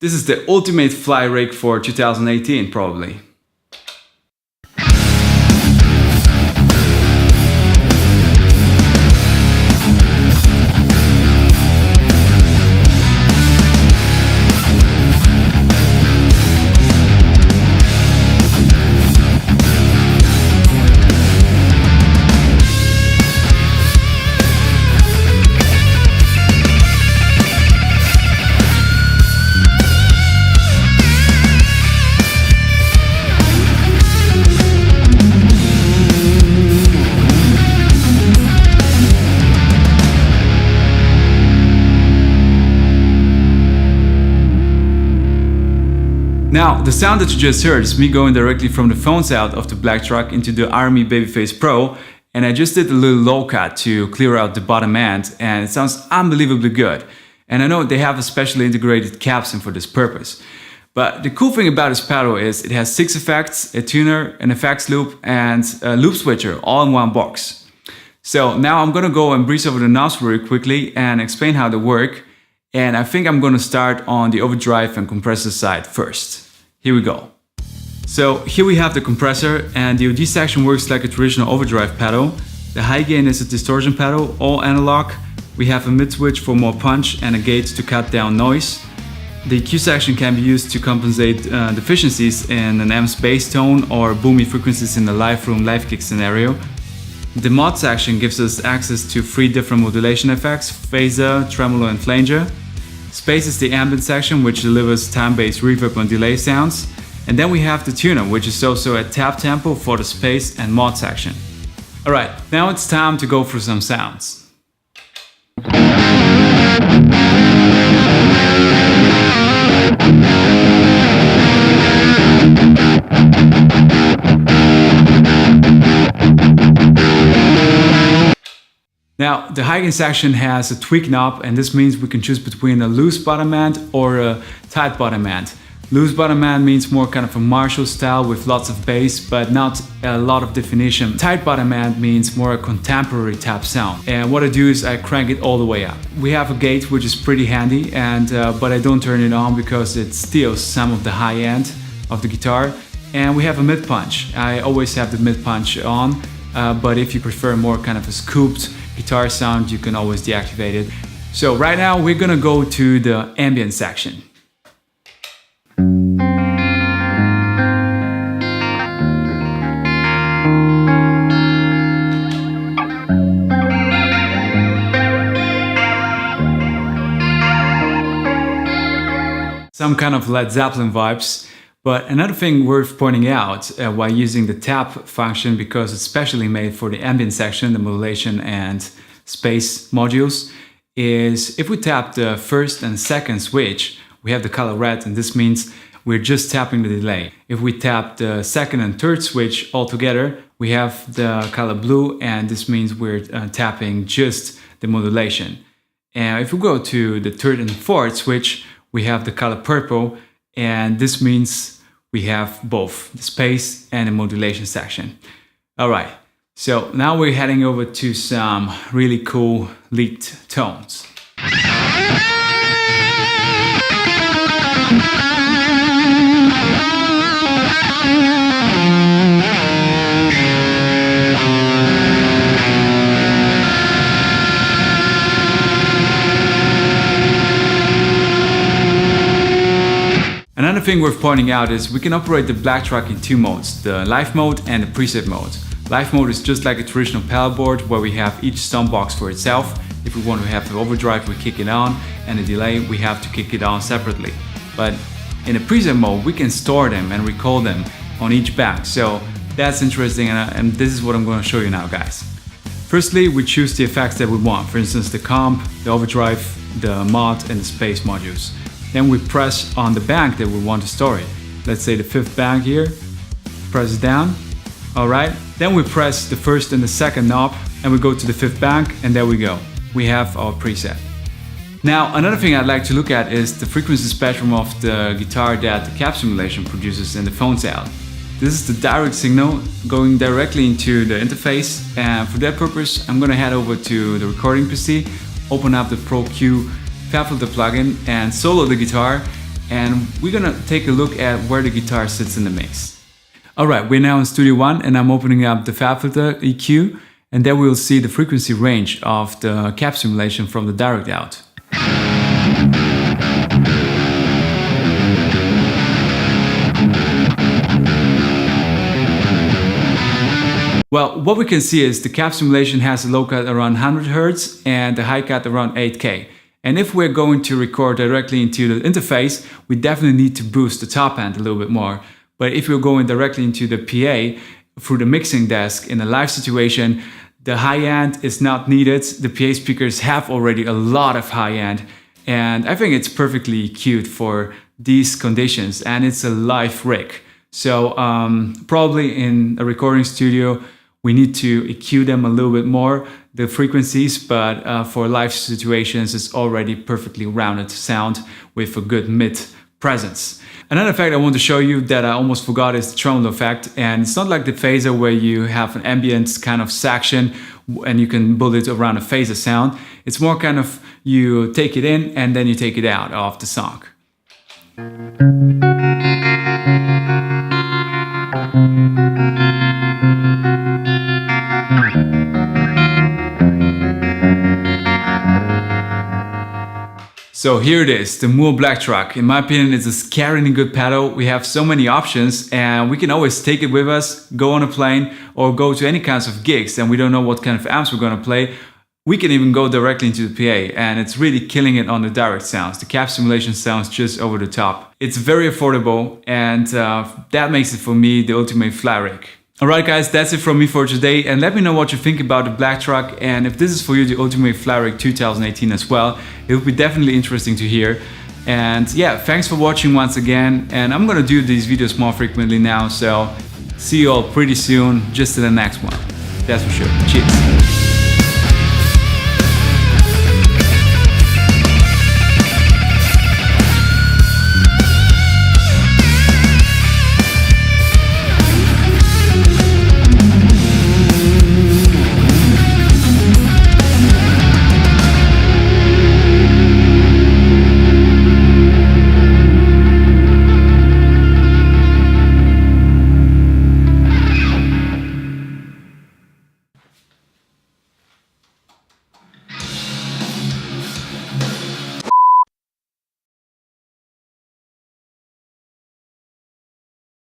This is the ultimate Flyrig for 2018, probably. Now, the sound that you just heard is me going directly from the phones out of the Blacktruck into the Army Babyface Pro, and I just did a little low cut to clear out the bottom end, and it sounds unbelievably good. And I know they have a specially integrated capstan for this purpose. But the cool thing about this pedal is it has 6 effects, a tuner, an effects loop, and a loop switcher all in one box. So now I'm gonna go and breeze over the knobs very quickly and explain how they work. And I think I'm gonna start on the overdrive and compressor side first. Here we go. So here we have the compressor, and the OG section works like a traditional overdrive pedal. The high gain is a distortion pedal, all analog. We have a mid switch for more punch and a gate to cut down noise. The EQ section can be used to compensate deficiencies in an M's bass tone or boomy frequencies in the live room live kick scenario. The mod section gives us access to 3 different modulation effects: phaser, tremolo and flanger. Space is the ambient section, which delivers time-based reverb and delay sounds. And then we have the tuner, which is also a tap tempo for the space and mod section. Alright, now it's time to go through some sounds. Now, the high gain section has a tweak knob, and this means we can choose between a loose bottom end or a tight bottom end. Loose bottom end means more kind of a Marshall style with lots of bass, but not a lot of definition. Tight bottom end means more a contemporary tap sound. And what I do is I crank it all the way up. We have a gate which is pretty handy, and but I don't turn it on because it steals some of the high end of the guitar. And we have a mid punch. I always have the mid punch on, but if you prefer more kind of a scooped guitar sound, you can always deactivate it. So right now we're gonna go to the ambient section. Some kind of Led Zeppelin vibes. But another thing worth pointing out while using the tap function, because it's specially made for the ambient section, the modulation and space modules, is if we tap the first and second switch, we have the color red, and this means we're just tapping the delay. If we tap the second and third switch all together, we have the color blue, and this means we're tapping just the modulation. And if we go to the third and fourth switch, we have the color purple, and this means we have both the space and the modulation section. All right, so now we're heading over to some really cool lead tones. Another thing worth pointing out is we can operate the Blacktruck in 2 modes, the live mode and the preset mode. Live mode is just like a traditional pedal board where we have each stomp box for itself. If we want to have the overdrive, we kick it on, and the delay, we have to kick it on separately. But in a preset mode, we can store them and recall them on each back. So that's interesting, and this is what I'm going to show you now, guys. Firstly, we choose the effects that we want, for instance the comp, the overdrive, the mod and the space modules. Then we press on the bank that we want to store it. Let's say the 5th bank here, press it down. Alright, then we press the first and the second knob and we go to the 5th bank, and there we go. We have our preset. Now, another thing I'd like to look at is the frequency spectrum of the guitar that the cap simulation produces in the phone cell. This is the direct signal going directly into the interface, and for that purpose I'm gonna head over to the recording PC, open up the Pro Q, Fab Filter plugin and solo the guitar, and we're gonna take a look at where the guitar sits in the mix. Alright, we're now in Studio One and I'm opening up the Fab Filter EQ, and there we'll see the frequency range of the cap simulation from the direct out. Well, what we can see is the cap simulation has a low cut around 100 Hz and the high cut around 8K. And if we're going to record directly into the interface, we definitely need to boost the top end a little bit more. But if we're going directly into the PA through the mixing desk in a live situation, the high end is not needed. The PA speakers have already a lot of high end, and I think it's perfectly EQ'd for these conditions, and it's a live rig. So probably in a recording studio, we need to EQ them a little bit more, the frequencies, but for live situations, it's already perfectly rounded sound with a good mid presence. Another effect I want to show you that I almost forgot is the tremolo effect, and it's not like the phaser where you have an ambient kind of section and you can build it around a phaser sound. It's more kind of you take it in and then you take it out of the song. So here it is, the Mooer Blacktruck. In my opinion, it's a scarily good pedal. We have so many options and we can always take it with us, go on a plane or go to any kinds of gigs, and we don't know what kind of amps we're gonna play. We can even go directly into the PA, and it's really killing it on the direct sounds. The cap simulation sounds just over the top. It's very affordable, and that makes it for me the ultimate Flyrig. Alright guys, that's it from me for today, and let me know what you think about the Blacktruck, and if this is for you the ultimate Flyrig 2018 as well. It would be definitely interesting to hear. And yeah, thanks for watching once again, and I'm gonna do these videos more frequently now, so see you all pretty soon, just in the next one. That's for sure. Cheers!